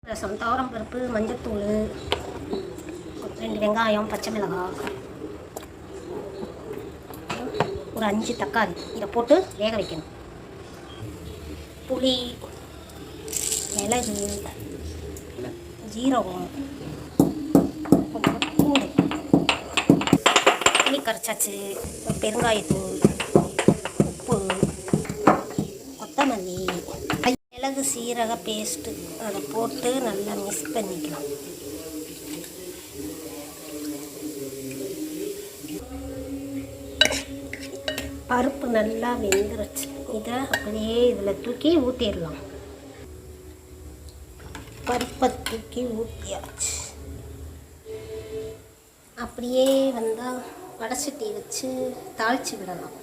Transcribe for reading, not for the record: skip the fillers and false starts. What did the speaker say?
ரசம், துவரம் பருப்பு, மஞ்சத்தூள், 2 வெங்காயம், பச்சை மிளகாய், ஒரு 5 தக்காளி இதை போட்டு வேக வைக்கணும். புளி, மிளகு, ஜீரகம், கொஞ்சம் பூண்டு, புளி கரைச்சாச்சு, பெருங்காயத்தூள், உப்பு, கொத்தமல்லி, மிளகு சீரக பேஸ்ட்டு அதை போட்டு நல்லா மிக்ஸ் பண்ணிக்கலாம். பருப்பு நல்லா வெந்துருச்சு. இதை அப்படியே இதில் தூக்கி ஊற்றிடலாம். பருப்பை தூக்கி ஊற்றியாச்சு. அப்படியே வந்தால் வடை சட்டி வச்சு தாளித்து விடலாம்.